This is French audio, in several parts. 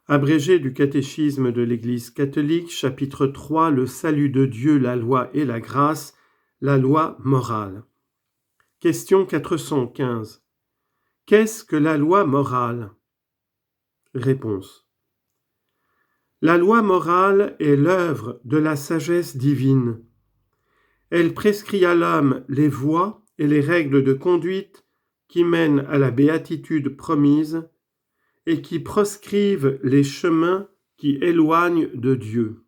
Abrégé du catéchisme de l'Église catholique, chapitre 3, le salut de Dieu, la loi et la grâce, la loi morale. Question 415. Qu'est-ce que la loi morale? Réponse. La loi morale est l'œuvre de la sagesse divine. Elle prescrit à l'homme les voies et les règles de conduite qui mènent à la béatitude promise et qui proscrivent les chemins qui éloignent de Dieu.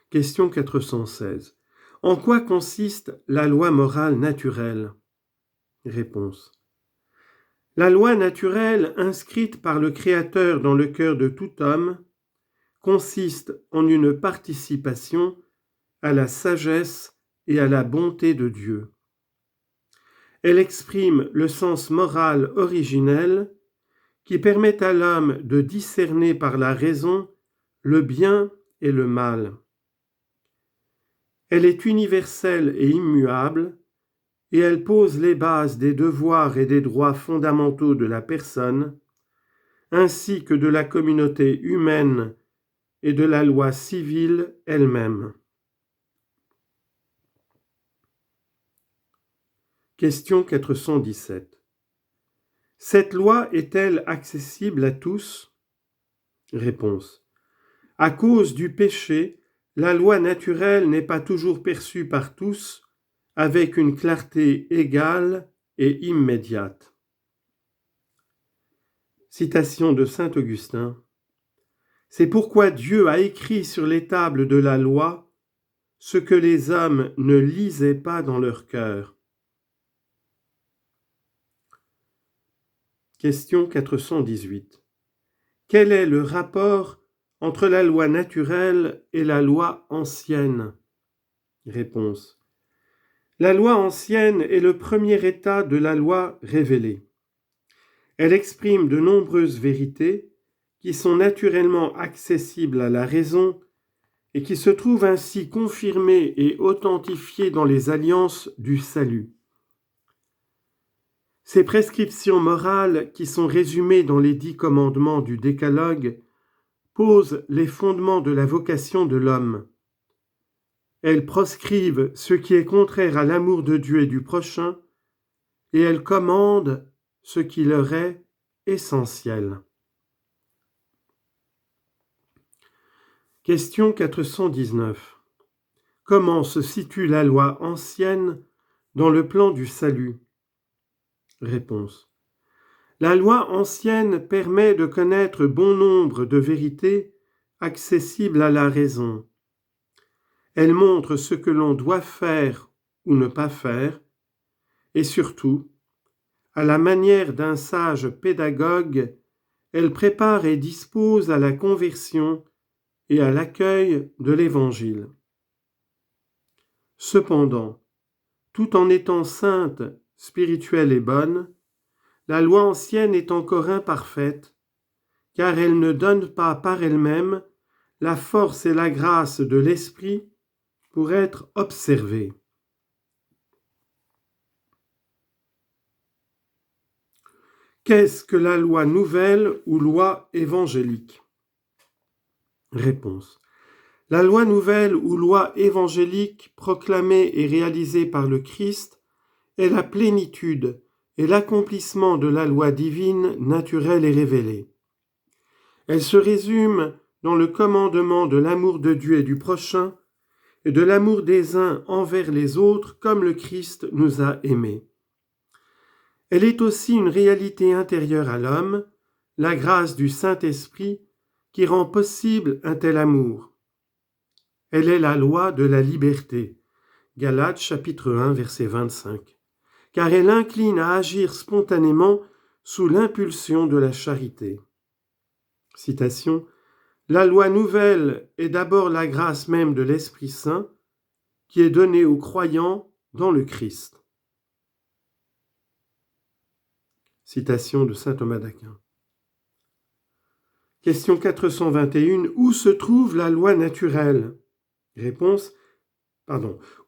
Question 416. En quoi consiste la loi morale naturelle? Réponse. La loi naturelle inscrite par le Créateur dans le cœur de tout homme consiste en une participation à la sagesse et à la bonté de Dieu. Elle exprime le sens moral originel qui permet à l'homme de discerner par la raison le bien et le mal. Elle est universelle et immuable, et elle pose les bases des devoirs et des droits fondamentaux de la personne, ainsi que de la communauté humaine et de la loi civile elle-même. Question 417. Cette loi est-elle accessible à tous? Réponse. À cause du péché, la loi naturelle n'est pas toujours perçue par tous avec une clarté égale et immédiate. Citation de saint Augustin. C'est pourquoi Dieu a écrit sur les tables de la loi ce que les hommes ne lisaient pas dans leur cœur. Question 418. Quel est le rapport entre la loi naturelle et la loi ancienne? Réponse. La loi ancienne est le premier état de la loi révélée. Elle exprime de nombreuses vérités qui sont naturellement accessibles à la raison et qui se trouvent ainsi confirmées et authentifiées dans les alliances du salut. Ces prescriptions morales, qui sont résumées dans les 10 commandements du Décalogue, posent les fondements de la vocation de l'homme. Elles proscrivent ce qui est contraire à l'amour de Dieu et du prochain, et elles commandent ce qui leur est essentiel. Question 419. Comment se situe la loi ancienne dans le plan du salut? Réponse. La loi ancienne permet de connaître bon nombre de vérités accessibles à la raison. Elle montre ce que l'on doit faire ou ne pas faire, et surtout, à la manière d'un sage pédagogue, elle prépare et dispose à la conversion et à l'accueil de l'Évangile. Cependant, tout en étant sainte, spirituelle et bonne, la loi ancienne est encore imparfaite, car elle ne donne pas par elle-même la force et la grâce de l'Esprit pour être observée. Qu'est-ce que la loi nouvelle ou loi évangélique? Réponse. La loi nouvelle ou loi évangélique proclamée et réalisée par le Christ est la plénitude et l'accomplissement de la loi divine naturelle et révélée. Elle se résume dans le commandement de l'amour de Dieu et du prochain et de l'amour des uns envers les autres comme le Christ nous a aimés. Elle est aussi une réalité intérieure à l'homme, la grâce du Saint-Esprit qui rend possible un tel amour. Elle est la loi de la liberté. Galates chapitre 1 verset 25. Car elle incline à agir spontanément sous l'impulsion de la charité. Citation. La loi nouvelle est d'abord la grâce même de l'Esprit Saint qui est donnée aux croyants dans le Christ. Citation de saint Thomas d'Aquin. Question 421. Où se trouve la loi naturelle?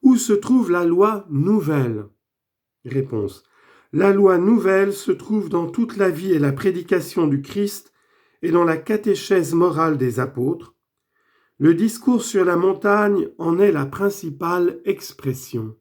Où se trouve la loi nouvelle? Réponse. La loi nouvelle se trouve dans toute la vie et la prédication du Christ et dans la catéchèse morale des apôtres. Le discours sur la montagne en est la principale expression.